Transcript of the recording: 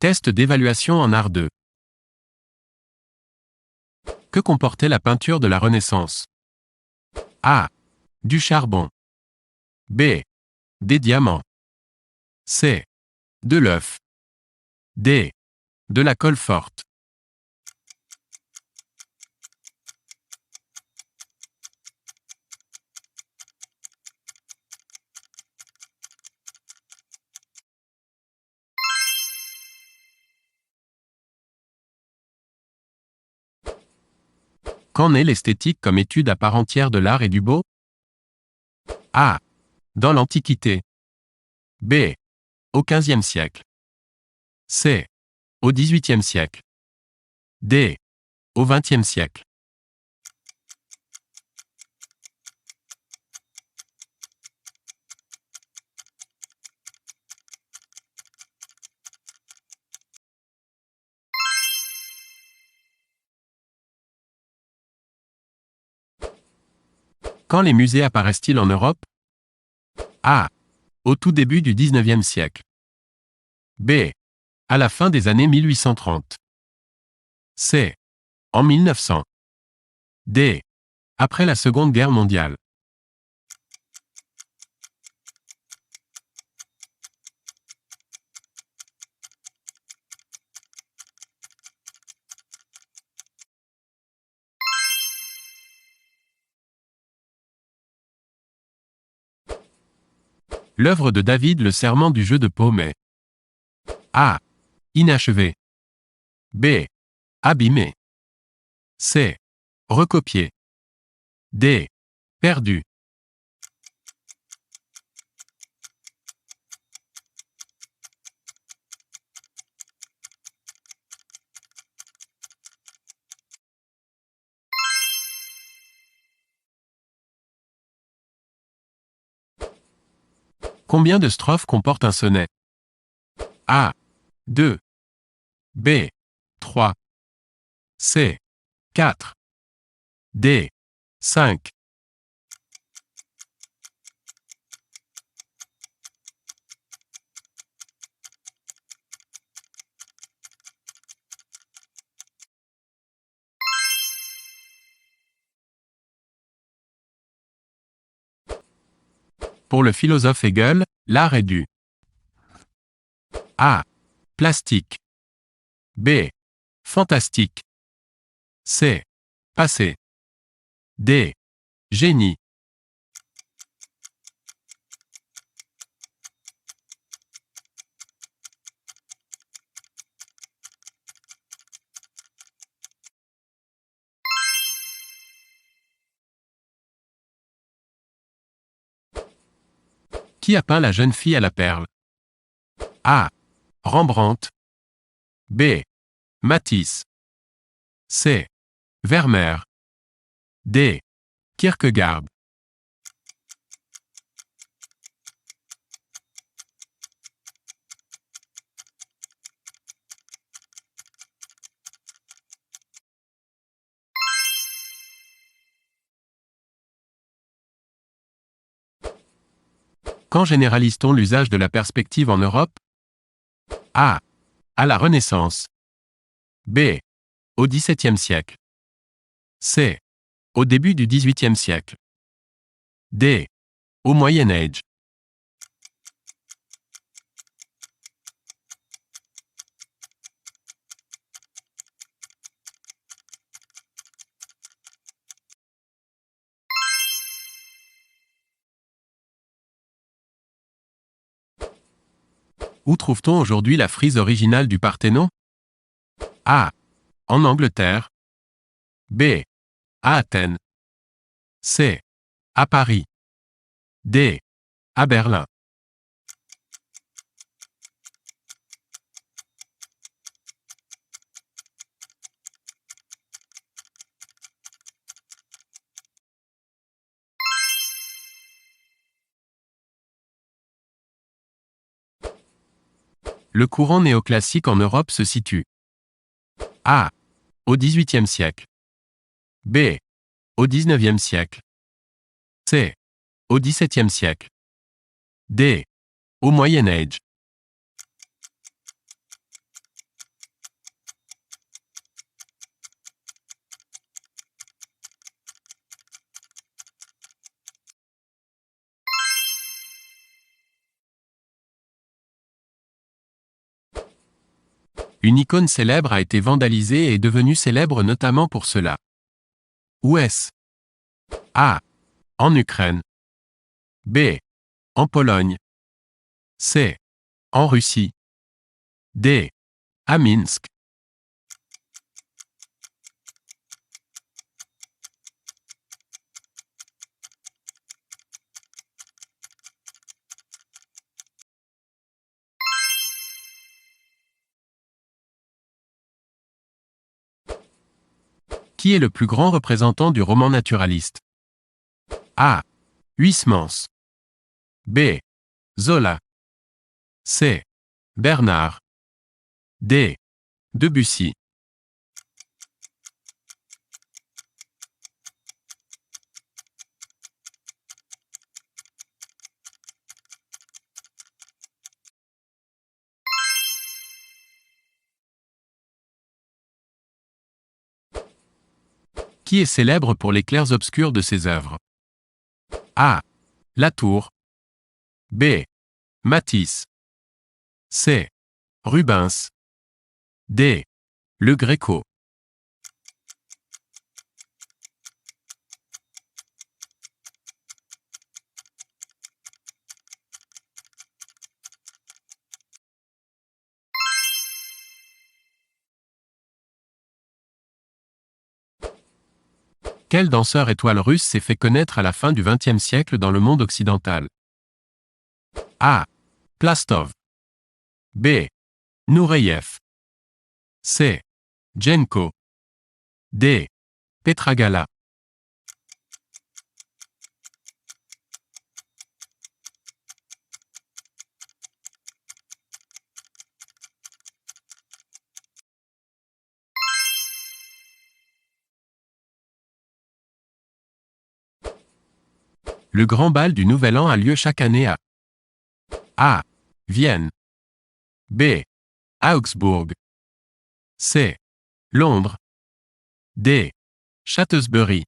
Test d'évaluation en art 2. Que comportait la peinture de la Renaissance? A. Du charbon. B. Des diamants. C. De l'œuf. D. De la colle forte. Qu'en est l'esthétique comme étude à part entière de l'art et du beau? A. Dans l'Antiquité. B. Au XVe siècle. C. Au XVIIIe siècle. D. Au XXe siècle. Quand les musées apparaissent-ils en Europe? A. Au tout début du XIXe siècle. B. À la fin des années 1830. C. En 1900. D. Après la Seconde Guerre mondiale. L'œuvre de David Le Serment du jeu de paume est A. Inachevé. B. Abîmé. C. Recopié. D. Perdu. Combien de strophes comporte un sonnet? A. 2. B. 3. C. 4. D. 5. Pour le philosophe Hegel, l'art est du A. Plastique. B. Fantastique. C. Passé. D. Génie. Qui a peint la jeune fille à la perle? A. Rembrandt. B. Matisse. C. Vermeer. D. Kierkegaard. Quand généralise-t-on l'usage de la perspective en Europe? A. À la Renaissance. B. Au XVIIe siècle. C. Au début du XVIIIe siècle. D. Au Moyen Âge. Où trouve-t-on aujourd'hui la frise originale du Parthénon? A. En Angleterre. B. À Athènes. C. À Paris. D. À Berlin. Le courant néoclassique en Europe se situe A. Au XVIIIe siècle. B. Au XIXe siècle. C. Au XVIIe siècle. D. Au Moyen Âge. Une icône célèbre a été vandalisée et est devenue célèbre notamment pour cela. Où est-ce? A. En Ukraine. B. En Pologne. C. En Russie. D. À Minsk. Qui est le plus grand représentant du roman naturaliste? A. Huysmans. B. Zola. C. Bernard. D. Debussy. Qui est célèbre pour les clairs-obscurs de ses œuvres? A. Latour. B. Matisse. C. Rubens. D. Le Greco. Quel danseur étoile russe s'est fait connaître à la fin du XXe siècle dans le monde occidental? A. Plastov. B. Nureyev. C. Jenko. D. Petragala. Le grand bal du Nouvel An a lieu chaque année à A. Vienne. B. Augsbourg. C. Londres. D. Shaftesbury.